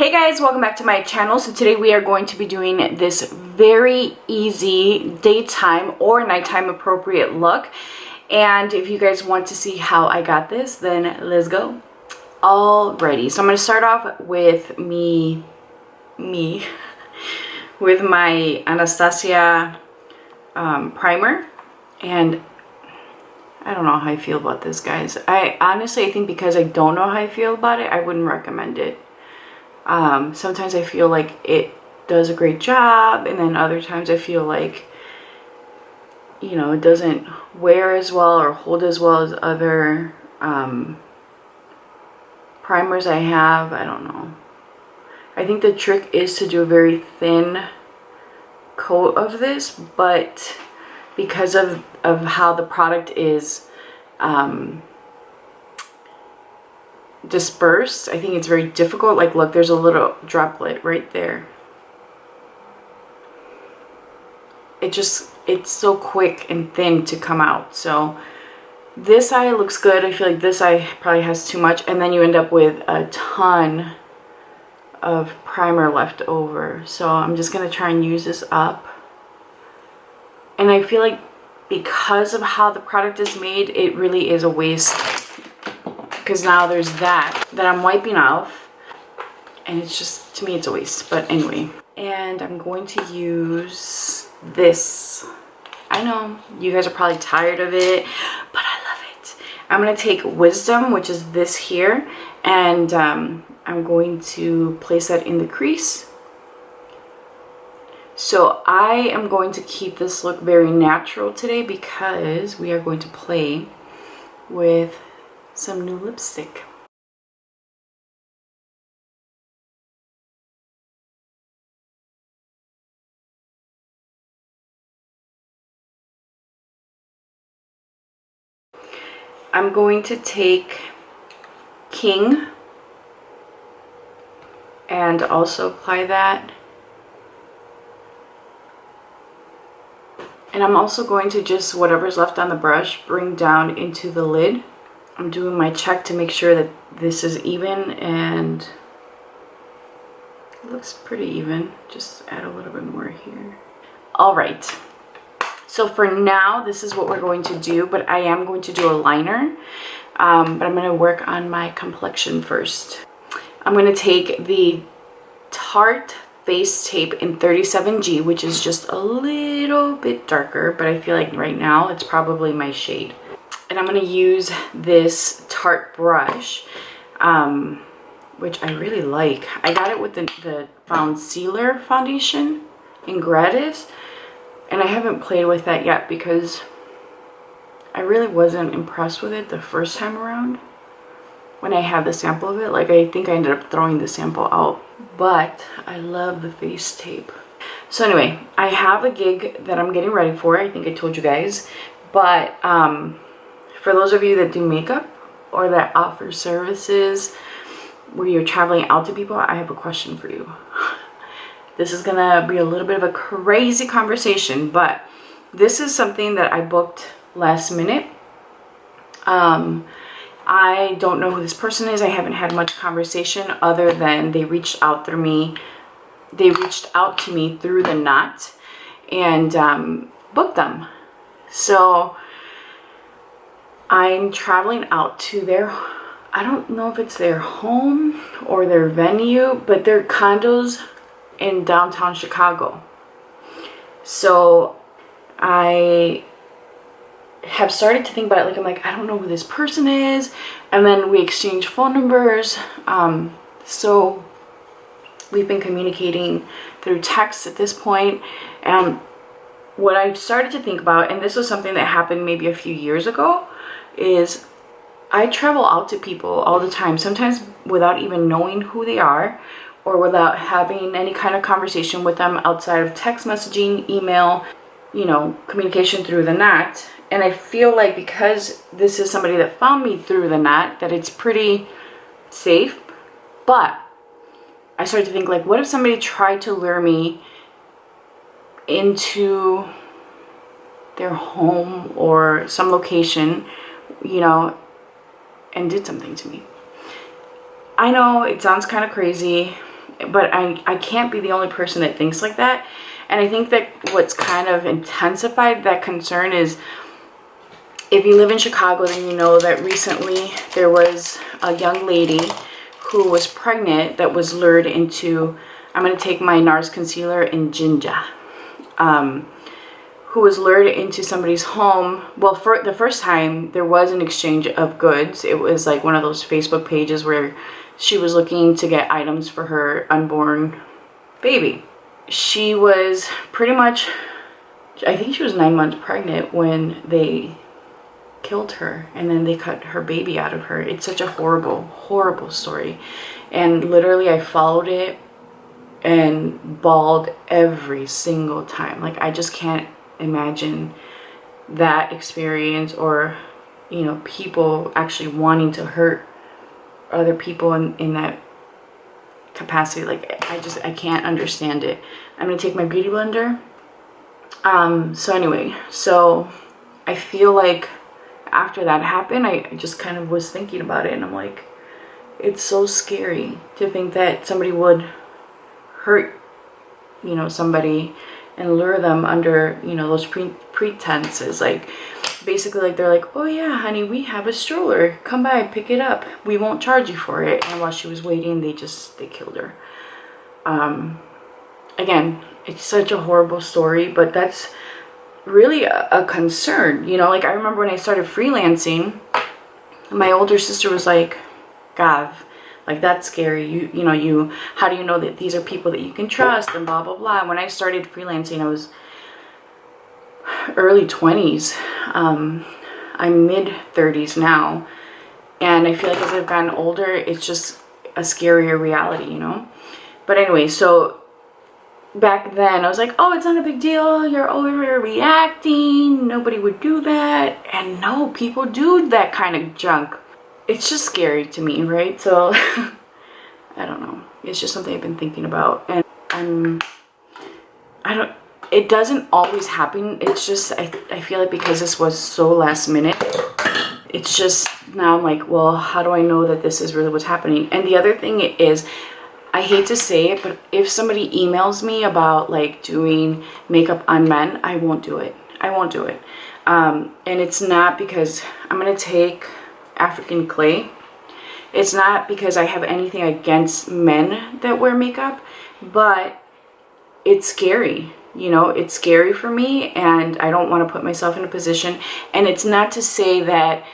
Hey guys, welcome back to my channel. So today we are going to be doing this very easy daytime or nighttime appropriate look. And if you guys want to see how I got this, then let's go. Alrighty, so I'm going to start off with with my Anastasia primer. And I don't know how I feel about this, guys. I think because I don't know how I feel about it, I wouldn't recommend it. Sometimes I feel like it does a great job, and then other times I feel like, you know, it doesn't wear as well or hold as well as other primers I have. I don't know. I think the trick is to do a very thin coat of this, but because of how the product is dispersed, I think it's very difficult. Like, look, there's a little droplet right there. It's so quick and thin to come out. So this eye looks good. I feel like this eye probably has too much, and then you end up with a ton of primer left over. So I'm just gonna try and use this up. And I feel like because of how the product is made, it really is a waste, because now there's that I'm wiping off, and it's just, to me, it's a waste. But anyway, and I'm going to use this. I know you guys are probably tired of it, but I love it. I'm going to take Wisdom, which is this here, and I'm going to place that in the crease. So I am going to keep this look very natural today because we are going to play with some new lipstick. I'm going to take King and also apply that. And I'm also going to just, whatever's left on the brush, bring down into the lid. I'm doing my check to make sure that this is even, and it looks pretty even. Just add a little bit more here. All right. So for now, this is what we're going to do, but I am going to do a liner. But I'm going to work on my complexion first. I'm going to take the Tarte Face Tape in 37G, which is just a little bit darker, but I feel like right now it's probably my shade. And I'm going to use this Tarte brush, which I really like. I got it with the Concealer foundation in Gratis, and I haven't played with that yet because I really wasn't impressed with it the first time around when I had the sample of it. Like, I think I ended up throwing the sample out, but I love the face tape. So anyway, I have a gig that I'm getting ready for. I think I told you guys, but for those of you that do makeup or that offer services where you're traveling out to people, I have a question for you. This is gonna be a little bit of a crazy conversation, but this is something that I booked last minute. I don't know who this person is. I haven't had much conversation other than they reached out to me through the Knot and booked them. So I'm traveling out to their, I don't know if it's their home or their venue, but they're condos in downtown Chicago. So I have started to think about it. Like, I'm like, I don't know who this person is. And then we exchange phone numbers. So we've been communicating through text at this point. And what I've started to think about, and this was something that happened maybe a few years ago, is I travel out to people all the time, sometimes without even knowing who they are or without having any kind of conversation with them outside of text messaging, email, you know, communication through the Knot. And I feel like because this is somebody that found me through the Knot, that it's pretty safe. But I started to think, like, what if somebody tried to lure me into their home or some location, you know, and did something to me? I know it sounds kind of crazy, but I can't be the only person that thinks like that. And I think that what's kind of intensified that concern is, if you live in Chicago, then you know that recently there was a young lady who was pregnant that was lured into, I'm going to take my NARS concealer in Ginger, who was lured into somebody's home. Well, for the first time, there was an exchange of goods. It was like one of those Facebook pages where she was looking to get items for her unborn baby. She was pretty much, I think she was 9 months pregnant when they killed her, and then they cut her baby out of her. It's such a horrible, horrible story. And literally I followed it and bawled every single time. Like, I just can't imagine that experience, or, you know, people actually wanting to hurt other people in that capacity. Like, I can't understand it. I'm gonna take my beauty blender. So anyway, so I feel like after that happened, I just kind of was thinking about it, and I'm like, it's so scary to think that somebody would hurt, you know, somebody and lure them under, you know, those pretenses. Like, basically, like, they're like, oh yeah, honey, we have a stroller, come by, pick it up, we won't charge you for it. And while she was waiting, they killed her. Again, it's such a horrible story, but that's really a concern, you know. Like, I remember when I started freelancing, my older sister was like, Gav, like, that's scary. You know, how do you know that these are people that you can trust, and blah blah blah. And when I started freelancing, I was early 20s. I'm mid 30s now, and I feel like as I've gotten older, it's just a scarier reality, you know. But anyway, so back then I was like, oh, it's not a big deal, you're overreacting, nobody would do that. And no, people do that kind of junk. It's just scary to me, right? So I don't know, it's just something I've been thinking about. And it doesn't always happen. It's just I feel like because this was so last minute, it's just, now I'm like, well, how do I know that this is really what's happening? And the other thing is, I hate to say it, but if somebody emails me about like doing makeup on men, I won't do it. I won't do it. And it's not because I'm going to take African clay. It's not because I have anything against men that wear makeup, but it's scary. You know, it's scary for me, and I don't want to put myself in a position. And it's not to say that,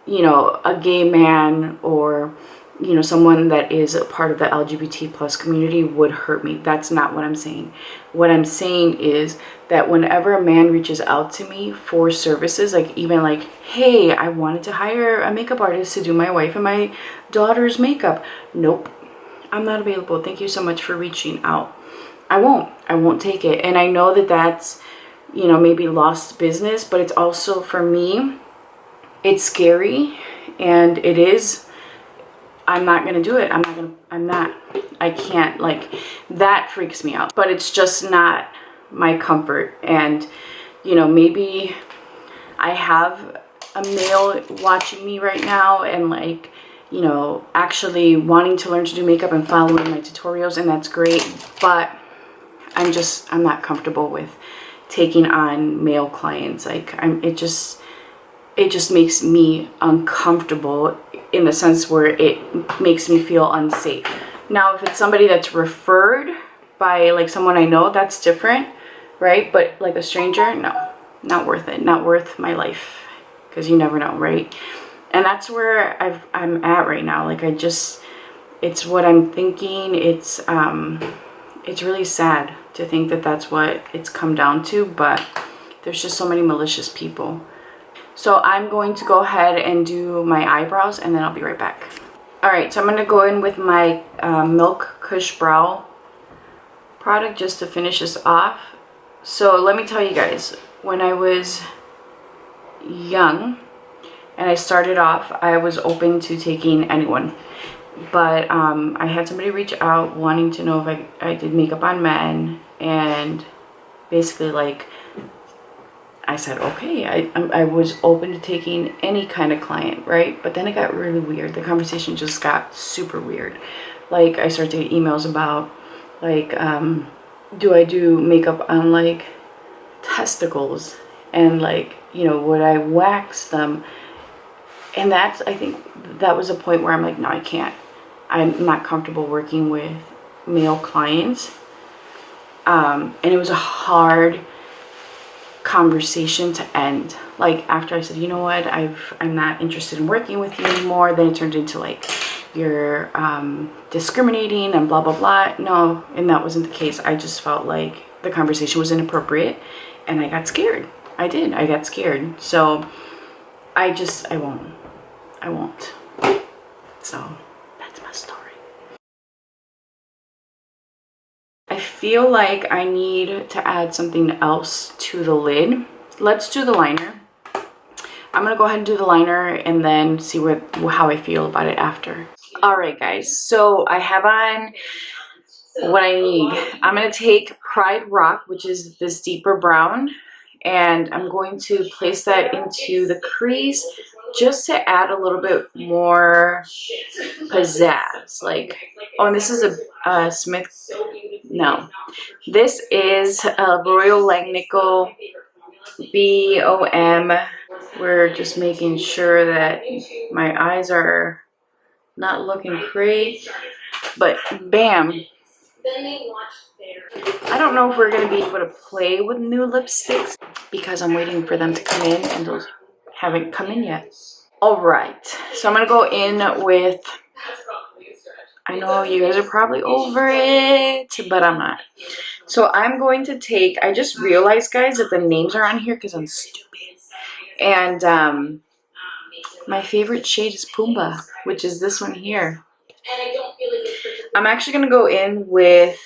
you know, a gay man or, you know, someone that is a part of the LGBT plus community would hurt me. That's not what I'm saying. What I'm saying is that whenever a man reaches out to me for services, like even like, hey, I wanted to hire a makeup artist to do my wife and my daughter's makeup. Nope, I'm not available. Thank you so much for reaching out. I won't take it. And I know that that's, you know, maybe lost business, but it's also, for me, it's scary, and it is, I'm not going to do it. I can't, like, that freaks me out, but it's just not my comfort. And, you know, maybe I have a male watching me right now and, like, you know, actually wanting to learn to do makeup and following my tutorials, and that's great, but I'm not comfortable with taking on male clients. Like, it just makes me uncomfortable in the sense where it makes me feel unsafe. Now, if it's somebody that's referred by like someone I know, that's different, right? But like a stranger, no, not worth it. Not worth my life, because you never know, right? And that's where I'm at right now. Like, it's what I'm thinking. It's really sad to think that that's what it's come down to, but there's just so many malicious people. So I'm going to go ahead and do my eyebrows, and then I'll be right back. Alright, so I'm going to go in with my Milk Kush Brow product just to finish this off. So let me tell you guys, when I was young and I started off, I was open to taking anyone. But I had somebody reach out wanting to know if I did makeup on men, and basically, like, I said, okay, I was open to taking any kind of client, right? But then it got really weird. The conversation just got super weird. Like, I start to get emails about, like, do I do makeup on, like, testicles? And, like, you know, would I wax them? And that's, I think, that was a point where I'm like, no, I can't. I'm not comfortable working with male clients. And it was a hard conversation to end. Like, after I said, you know what, I'm not interested in working with you anymore, then it turned into like, you're discriminating and blah blah blah. No, and that wasn't the case. I just felt like the conversation was inappropriate and I got scared. I got scared. So I won't. So that's my story. I feel like I need to add something else to the lid. Let's do the liner. I'm gonna go ahead and do the liner and then see how I feel about it after. All right, guys, so I have on what I need. I'm gonna take Pride Rock, which is this deeper brown, and I'm going to place that into the crease just to add a little bit more pizzazz. Like, oh, and this is a Smith, no, this is a Royal Langnickel BOM. We're just making sure that my eyes are not looking great, but bam. I don't know if we're going to be able to play with new lipsticks because I'm waiting for them to come in and those haven't come in yet. All right, so I'm going to go in with, I know you guys are probably over it, but I'm not. So I'm going to take, I just realized, guys, that the names are on here because I'm stupid. And my favorite shade is Pumbaa, which is this one here. I'm actually going to go in with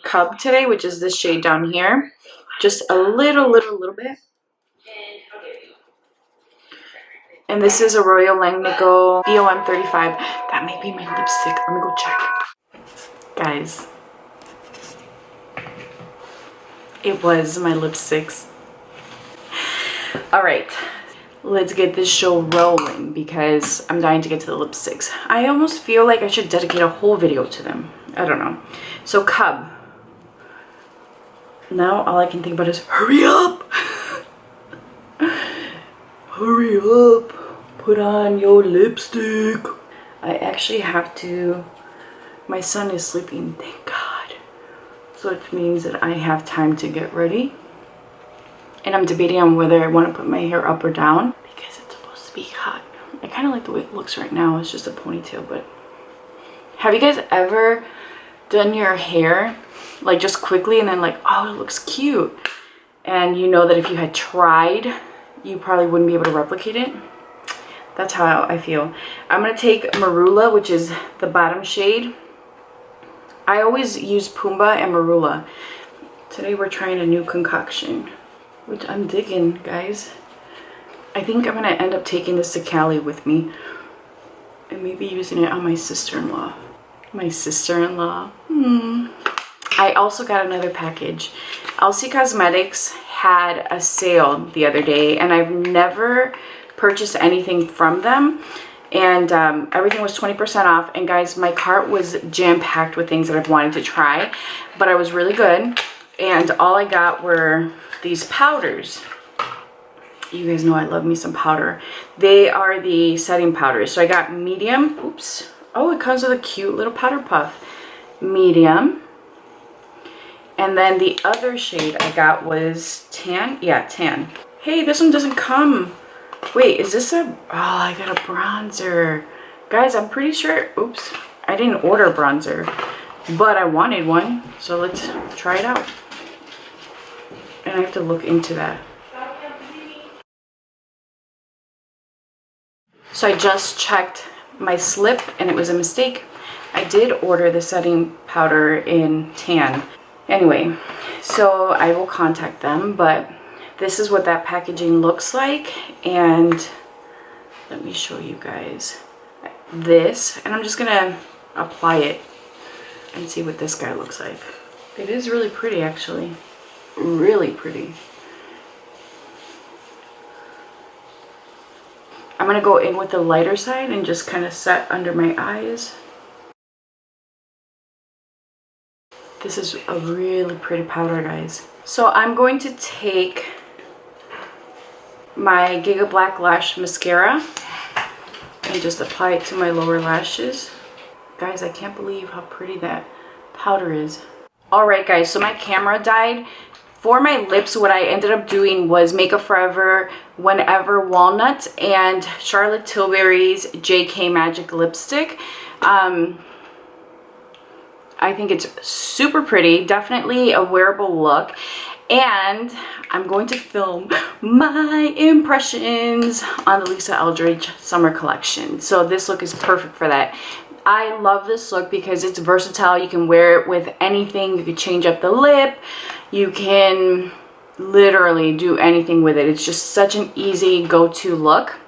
Cub today, which is this shade down here. Just a little bit. And this is a Royal Langnickel BOM 35. That may be my lipstick. Let me go check. Guys, it was my lipsticks. All right, let's get this show rolling because I'm dying to get to the lipsticks. I almost feel like I should dedicate a whole video to them. I don't know. So Cub. Now all I can think about is hurry up. Hurry up. Put on your lipstick. I actually have to, my son is sleeping, thank God. So it means that I have time to get ready. And I'm debating on whether I want to put my hair up or down because it's supposed to be hot. I kind of like the way it looks right now. It's just a ponytail, but have you guys ever done your hair like just quickly and then like, oh, it looks cute, and you know that if you had tried you probably wouldn't be able to replicate it? That's how I feel. I'm gonna take Marula, which is the bottom shade. I always use Pumbaa and Marula. Today we're trying a new concoction, which I'm digging, guys. I think I'm gonna end up taking this to Cali with me and maybe using it on my sister-in-law. I also got another package. Elsie Cosmetics had a sale the other day and I've never purchased anything from them, and everything was 20% off. And guys, my cart was jam-packed with things that I've wanted to try, but I was really good, and all I got were these powders. You guys know I love me some powder. They are the setting powders. So I got medium. Oops. Oh, it comes with a cute little powder puff. Medium. And then the other shade I got was tan. Yeah, tan. Hey, this one doesn't come. Wait, is this a... Oh, I got a bronzer. Guys, I'm pretty sure... Oops. I didn't order a bronzer, but I wanted one. So let's try it out. And I have to look into that. So I just checked my slip and it was a mistake. I did order the setting powder in tan. Anyway, so I will contact them, but this is what that packaging looks like. And let me show you guys this. And I'm just gonna apply it and see what this guy looks like. It is really pretty, actually. Really pretty. I'm gonna go in with the lighter side and just kind of set under my eyes. This is a really pretty powder, guys. So I'm going to take my Giga Black Lash Mascara and just apply it to my lower lashes. Guys, I can't believe how pretty that powder is. Alright guys, so my camera died. For my lips, what I ended up doing was Makeup Forever Whenever Walnut and Charlotte Tilbury's JK Magic Lipstick. I think it's super pretty, definitely a wearable look. And I'm going to film my impressions on the Lisa Eldridge Summer Collection. So this look is perfect for that. I love this look because it's versatile. You can wear it with anything. You can change up the lip. You can literally do anything with it. It's just such an easy go-to look.